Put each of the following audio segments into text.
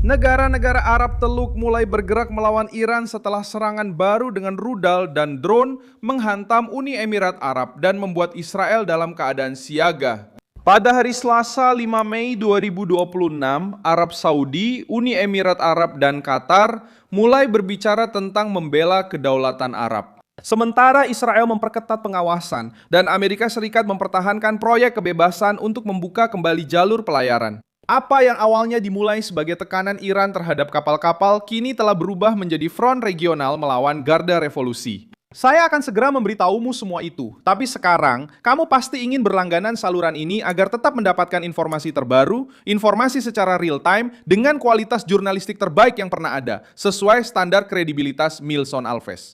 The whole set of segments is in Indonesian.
Negara-negara Arab Teluk mulai bergerak melawan Iran setelah serangan baru dengan rudal dan drone menghantam Uni Emirat Arab dan membuat Israel dalam keadaan siaga. Pada hari Selasa 5 Mei 2026, Arab Saudi, Uni Emirat Arab, dan Qatar mulai berbicara tentang membela kedaulatan Arab. Sementara Israel memperketat pengawasan dan Amerika Serikat mempertahankan proyek kebebasan untuk membuka kembali jalur pelayaran. Apa yang awalnya dimulai sebagai tekanan Iran terhadap kapal-kapal kini telah berubah menjadi front regional melawan Garda Revolusi. Saya akan segera memberitahumu semua itu, tapi sekarang kamu pasti ingin berlangganan saluran ini agar tetap mendapatkan informasi terbaru, informasi secara real time dengan kualitas jurnalistik terbaik yang pernah ada, sesuai standar kredibilitas Milson Alves.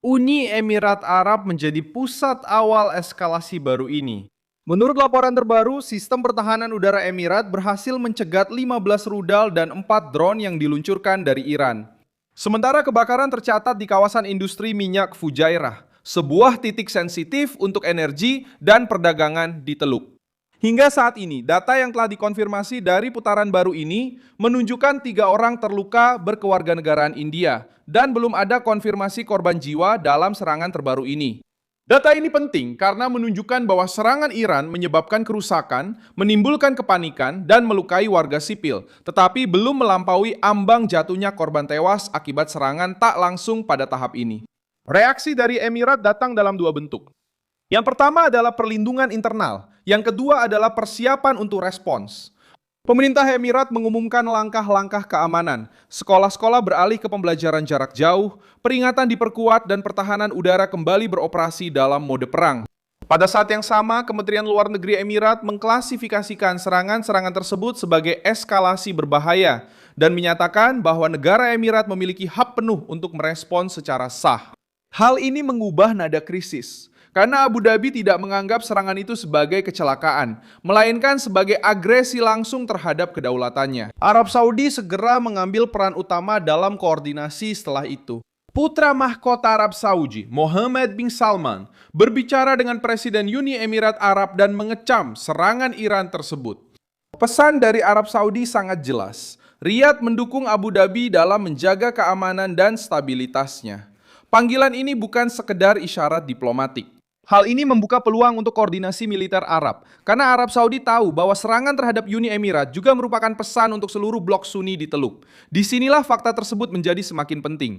Uni Emirat Arab menjadi pusat awal eskalasi baru ini. Menurut laporan terbaru, sistem pertahanan udara Emirat berhasil mencegat 15 rudal dan 4 drone yang diluncurkan dari Iran. Sementara kebakaran tercatat di kawasan industri minyak Fujairah, sebuah titik sensitif untuk energi dan perdagangan di Teluk. Hingga saat ini, data yang telah dikonfirmasi dari putaran baru ini menunjukkan 3 orang terluka berkewarganegaraan India dan belum ada konfirmasi korban jiwa dalam serangan terbaru ini. Data ini penting karena menunjukkan bahwa serangan Iran menyebabkan kerusakan, menimbulkan kepanikan, dan melukai warga sipil, tetapi belum melampaui ambang jatuhnya korban tewas akibat serangan tak langsung pada tahap ini. Reaksi dari Emirat datang dalam 2 bentuk. Yang pertama adalah perlindungan internal, yang kedua adalah persiapan untuk respons. Pemerintah Emirat mengumumkan langkah-langkah keamanan. Sekolah-sekolah beralih ke pembelajaran jarak jauh, peringatan diperkuat, dan pertahanan udara kembali beroperasi dalam mode perang. Pada saat yang sama, Kementerian Luar Negeri Emirat mengklasifikasikan serangan-serangan tersebut sebagai eskalasi berbahaya dan menyatakan bahwa negara Emirat memiliki hak penuh untuk merespons secara sah. Hal ini mengubah nada krisis. Karena Abu Dhabi tidak menganggap serangan itu sebagai kecelakaan, melainkan sebagai agresi langsung terhadap kedaulatannya. Arab Saudi segera mengambil peran utama dalam koordinasi setelah itu. Putra mahkota Arab Saudi, Mohammed bin Salman, berbicara dengan Presiden Uni Emirat Arab dan mengecam serangan Iran tersebut. Pesan dari Arab Saudi sangat jelas. Riyadh mendukung Abu Dhabi dalam menjaga keamanan dan stabilitasnya. Panggilan ini bukan sekedar isyarat diplomatik. Hal ini membuka peluang untuk koordinasi militer Arab, karena Arab Saudi tahu bahwa serangan terhadap Uni Emirat juga merupakan pesan untuk seluruh blok Sunni di Teluk. Disinilah fakta tersebut menjadi semakin penting.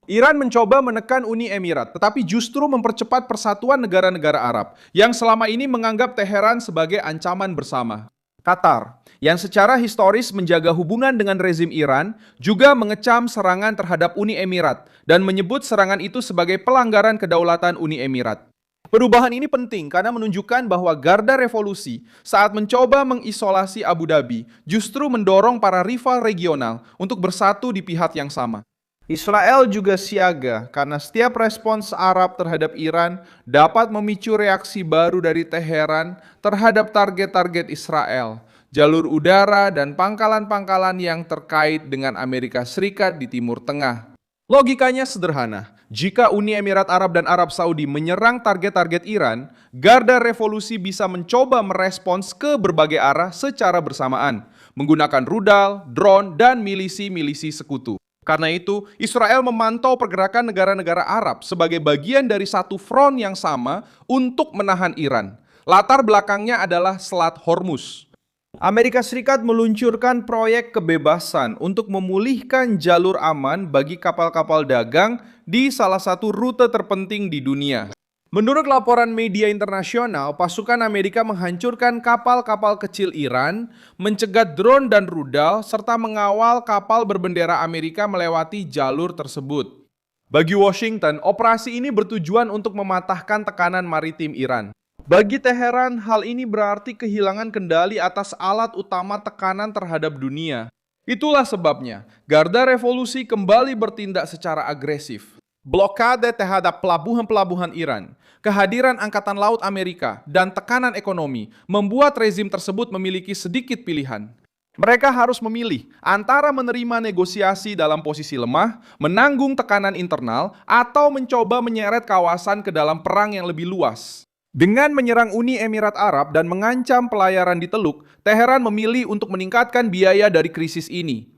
Iran mencoba menekan Uni Emirat, tetapi justru mempercepat persatuan negara-negara Arab, yang selama ini menganggap Teheran sebagai ancaman bersama. Qatar, yang secara historis menjaga hubungan dengan rezim Iran, juga mengecam serangan terhadap Uni Emirat, dan menyebut serangan itu sebagai pelanggaran kedaulatan Uni Emirat. Perubahan ini penting karena menunjukkan bahwa Garda Revolusi saat mencoba mengisolasi Abu Dhabi justru mendorong para rival regional untuk bersatu di pihak yang sama. Israel juga siaga karena setiap respons Arab terhadap Iran dapat memicu reaksi baru dari Teheran terhadap target-target Israel, jalur udara, dan pangkalan-pangkalan yang terkait dengan Amerika Serikat di Timur Tengah. Logikanya sederhana, jika Uni Emirat Arab dan Arab Saudi menyerang target-target Iran, Garda Revolusi bisa mencoba merespons ke berbagai arah secara bersamaan, menggunakan rudal, drone, dan milisi-milisi sekutu. Karena itu, Israel memantau pergerakan negara-negara Arab sebagai bagian dari satu front yang sama untuk menahan Iran. Latar belakangnya adalah Selat Hormuz. Amerika Serikat meluncurkan proyek kebebasan untuk memulihkan jalur aman bagi kapal-kapal dagang di salah satu rute terpenting di dunia. Menurut laporan media internasional, pasukan Amerika menghancurkan kapal-kapal kecil Iran, mencegat drone dan rudal, serta mengawal kapal berbendera Amerika melewati jalur tersebut. Bagi Washington, operasi ini bertujuan untuk mematahkan tekanan maritim Iran. Bagi Teheran, hal ini berarti kehilangan kendali atas alat utama tekanan terhadap dunia. Itulah sebabnya, Garda Revolusi kembali bertindak secara agresif. Blokade terhadap pelabuhan-pelabuhan Iran, kehadiran Angkatan Laut Amerika, dan tekanan ekonomi membuat rezim tersebut memiliki sedikit pilihan. Mereka harus memilih antara menerima negosiasi dalam posisi lemah, menanggung tekanan internal, atau mencoba menyeret kawasan ke dalam perang yang lebih luas. Dengan menyerang Uni Emirat Arab dan mengancam pelayaran di Teluk, Teheran memilih untuk meningkatkan biaya dari krisis ini.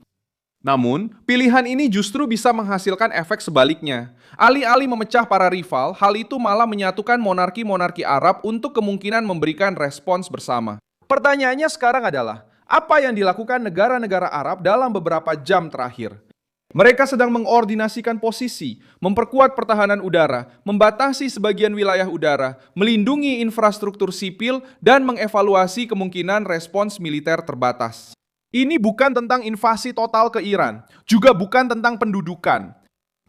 Namun, pilihan ini justru bisa menghasilkan efek sebaliknya. Alih-alih memecah para rival, hal itu malah menyatukan monarki-monarki Arab untuk kemungkinan memberikan respons bersama. Pertanyaannya sekarang adalah, apa yang dilakukan negara-negara Arab dalam beberapa jam terakhir? Mereka sedang mengordinasikan posisi, memperkuat pertahanan udara, membatasi sebagian wilayah udara, melindungi infrastruktur sipil, dan mengevaluasi kemungkinan respons militer terbatas. Ini bukan tentang invasi total ke Iran, juga bukan tentang pendudukan.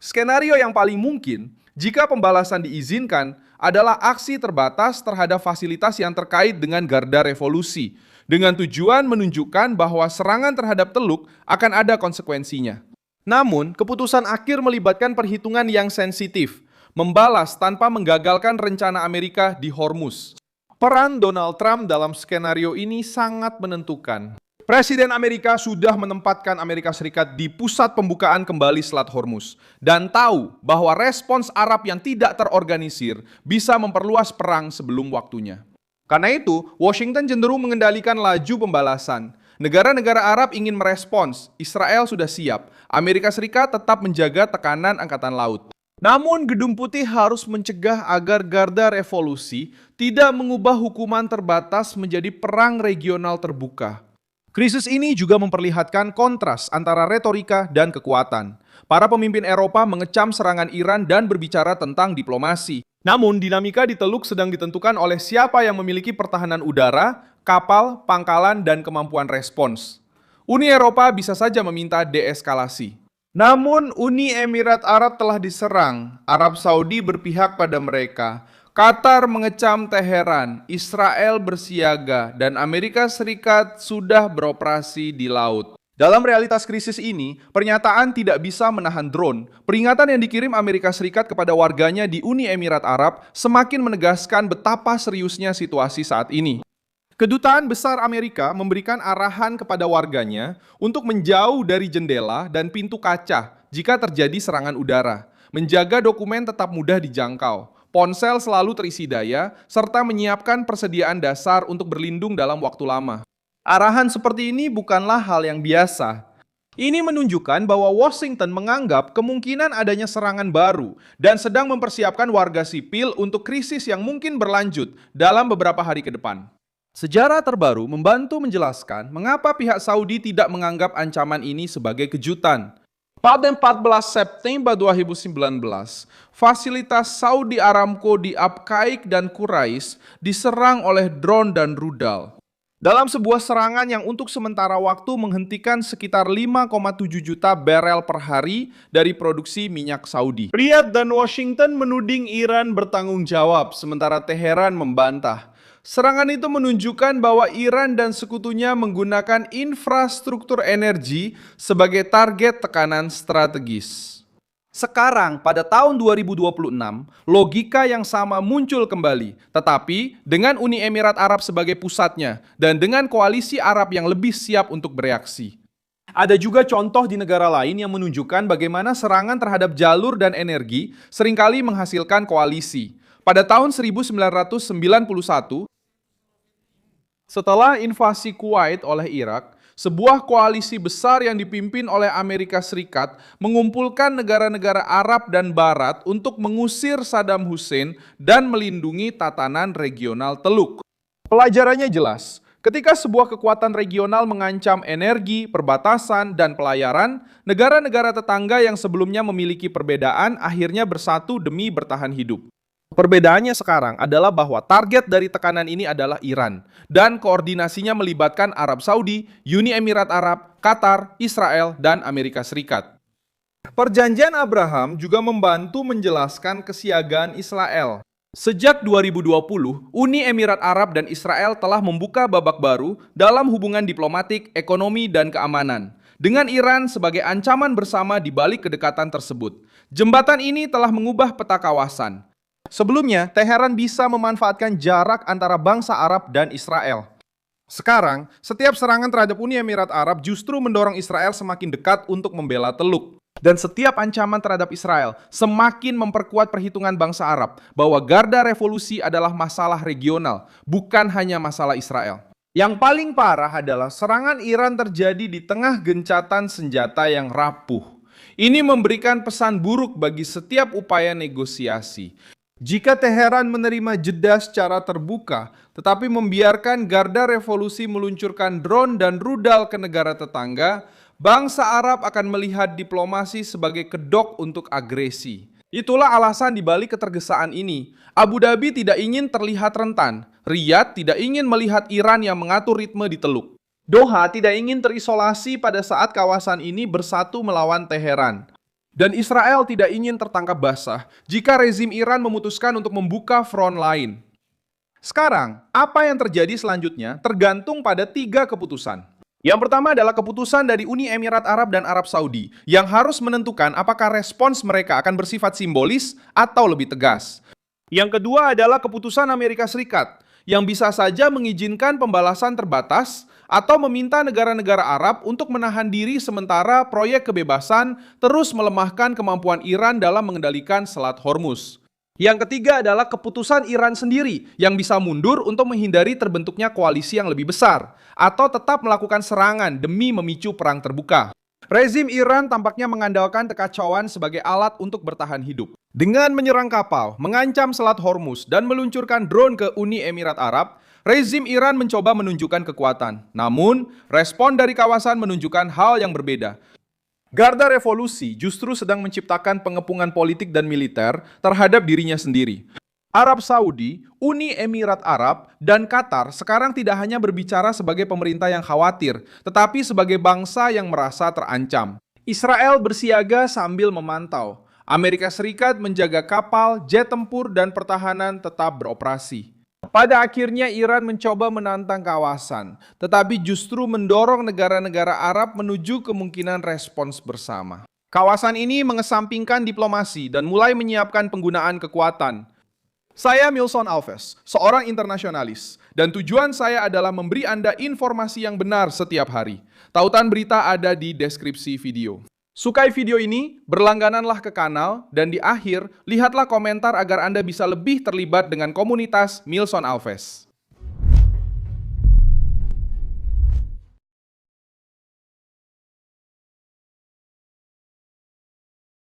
Skenario yang paling mungkin, jika pembalasan diizinkan, adalah aksi terbatas terhadap fasilitas yang terkait dengan Garda Revolusi, dengan tujuan menunjukkan bahwa serangan terhadap Teluk akan ada konsekuensinya. Namun, keputusan akhir melibatkan perhitungan yang sensitif, membalas tanpa menggagalkan rencana Amerika di Hormuz. Peran Donald Trump dalam skenario ini sangat menentukan. Presiden Amerika sudah menempatkan Amerika Serikat di pusat pembukaan kembali Selat Hormuz dan tahu bahwa respons Arab yang tidak terorganisir bisa memperluas perang sebelum waktunya. Karena itu, Washington cenderung mengendalikan laju pembalasan. Negara-negara Arab ingin merespons, Israel sudah siap, Amerika Serikat tetap menjaga tekanan angkatan laut. Namun Gedung Putih harus mencegah agar Garda Revolusi tidak mengubah hukuman terbatas menjadi perang regional terbuka. Krisis ini juga memperlihatkan kontras antara retorika dan kekuatan. Para pemimpin Eropa mengecam serangan Iran dan berbicara tentang diplomasi. Namun, dinamika di Teluk sedang ditentukan oleh siapa yang memiliki pertahanan udara, kapal, pangkalan, dan kemampuan respons. Uni Eropa bisa saja meminta deeskalasi. Namun, Uni Emirat Arab telah diserang. Arab Saudi berpihak pada mereka. Qatar mengecam Teheran, Israel bersiaga, dan Amerika Serikat sudah beroperasi di laut. Dalam realitas krisis ini, pernyataan tidak bisa menahan drone. Peringatan yang dikirim Amerika Serikat kepada warganya di Uni Emirat Arab semakin menegaskan betapa seriusnya situasi saat ini. Kedutaan Besar Amerika memberikan arahan kepada warganya untuk menjauh dari jendela dan pintu kaca jika terjadi serangan udara, menjaga dokumen tetap mudah dijangkau, ponsel selalu terisi daya, serta menyiapkan persediaan dasar untuk berlindung dalam waktu lama. Arahan seperti ini bukanlah hal yang biasa. Ini menunjukkan bahwa Washington menganggap kemungkinan adanya serangan baru dan sedang mempersiapkan warga sipil untuk krisis yang mungkin berlanjut dalam beberapa hari ke depan. Sejarah terbaru membantu menjelaskan mengapa pihak Saudi tidak menganggap ancaman ini sebagai kejutan. Pada 14 September 2019, fasilitas Saudi Aramco di Abqaiq dan Quraisy diserang oleh drone dan rudal. Dalam sebuah serangan yang untuk sementara waktu menghentikan sekitar 5,7 juta barel per hari dari produksi minyak Saudi. Riyadh dan Washington menuding Iran bertanggung jawab, sementara Teheran membantah. Serangan itu menunjukkan bahwa Iran dan sekutunya menggunakan infrastruktur energi sebagai target tekanan strategis. Sekarang, pada tahun 2026, logika yang sama muncul kembali, tetapi dengan Uni Emirat Arab sebagai pusatnya dan dengan koalisi Arab yang lebih siap untuk bereaksi. Ada juga contoh di negara lain yang menunjukkan bagaimana serangan terhadap jalur dan energi seringkali menghasilkan koalisi. Pada tahun 1991, setelah invasi Kuwait oleh Irak, sebuah koalisi besar yang dipimpin oleh Amerika Serikat mengumpulkan negara-negara Arab dan Barat untuk mengusir Saddam Hussein dan melindungi tatanan regional Teluk. Pelajarannya jelas, ketika sebuah kekuatan regional mengancam energi, perbatasan, dan pelayaran, negara-negara tetangga yang sebelumnya memiliki perbedaan akhirnya bersatu demi bertahan hidup. Perbedaannya sekarang adalah bahwa target dari tekanan ini adalah Iran, dan koordinasinya melibatkan Arab Saudi, Uni Emirat Arab, Qatar, Israel, dan Amerika Serikat. Perjanjian Abraham juga membantu menjelaskan kesiagaan Israel. Sejak 2020, Uni Emirat Arab dan Israel telah membuka babak baru dalam hubungan diplomatik, ekonomi, dan keamanan, dengan Iran sebagai ancaman bersama di balik kedekatan tersebut. Jembatan ini telah mengubah peta kawasan. Sebelumnya, Teheran bisa memanfaatkan jarak antara bangsa Arab dan Israel. Sekarang, setiap serangan terhadap Uni Emirat Arab justru mendorong Israel semakin dekat untuk membela Teluk. Dan setiap ancaman terhadap Israel semakin memperkuat perhitungan bangsa Arab bahwa Garda Revolusi adalah masalah regional, bukan hanya masalah Israel. Yang paling parah adalah serangan Iran terjadi di tengah gencatan senjata yang rapuh. Ini memberikan pesan buruk bagi setiap upaya negosiasi. Jika Teheran menerima jeda secara terbuka, tetapi membiarkan Garda Revolusi meluncurkan drone dan rudal ke negara tetangga, bangsa Arab akan melihat diplomasi sebagai kedok untuk agresi. Itulah alasan dibalik ketergesaan ini. Abu Dhabi tidak ingin terlihat rentan. Riyadh tidak ingin melihat Iran yang mengatur ritme di Teluk. Doha tidak ingin terisolasi pada saat kawasan ini bersatu melawan Teheran. Dan Israel tidak ingin tertangkap basah jika rezim Iran memutuskan untuk membuka front lain. Sekarang, apa yang terjadi selanjutnya tergantung pada 3 keputusan. Yang pertama adalah keputusan dari Uni Emirat Arab dan Arab Saudi yang harus menentukan apakah respons mereka akan bersifat simbolis atau lebih tegas. Yang kedua adalah keputusan Amerika Serikat yang bisa saja mengizinkan pembalasan terbatas atau meminta negara-negara Arab untuk menahan diri sementara proyek kebebasan terus melemahkan kemampuan Iran dalam mengendalikan Selat Hormuz. Yang ketiga adalah keputusan Iran sendiri yang bisa mundur untuk menghindari terbentuknya koalisi yang lebih besar atau tetap melakukan serangan demi memicu perang terbuka. Rezim Iran tampaknya mengandalkan kekacauan sebagai alat untuk bertahan hidup. Dengan menyerang kapal, mengancam Selat Hormuz, dan meluncurkan drone ke Uni Emirat Arab, rezim Iran mencoba menunjukkan kekuatan. Namun, respon dari kawasan menunjukkan hal yang berbeda. Garda Revolusi justru sedang menciptakan pengepungan politik dan militer terhadap dirinya sendiri. Arab Saudi, Uni Emirat Arab, dan Qatar sekarang tidak hanya berbicara sebagai pemerintah yang khawatir, tetapi sebagai bangsa yang merasa terancam. Israel bersiaga sambil memantau. Amerika Serikat menjaga kapal, jet tempur, dan pertahanan tetap beroperasi. Pada akhirnya Iran mencoba menantang kawasan, tetapi justru mendorong negara-negara Arab menuju kemungkinan respons bersama. Kawasan ini mengesampingkan diplomasi dan mulai menyiapkan penggunaan kekuatan. Saya Milson Alves, seorang internasionalis, dan tujuan saya adalah memberi Anda informasi yang benar setiap hari. Tautan berita ada di deskripsi video. Sukai video ini, berlanggananlah ke kanal, dan di akhir, lihatlah komentar agar Anda bisa lebih terlibat dengan komunitas Milson Alves.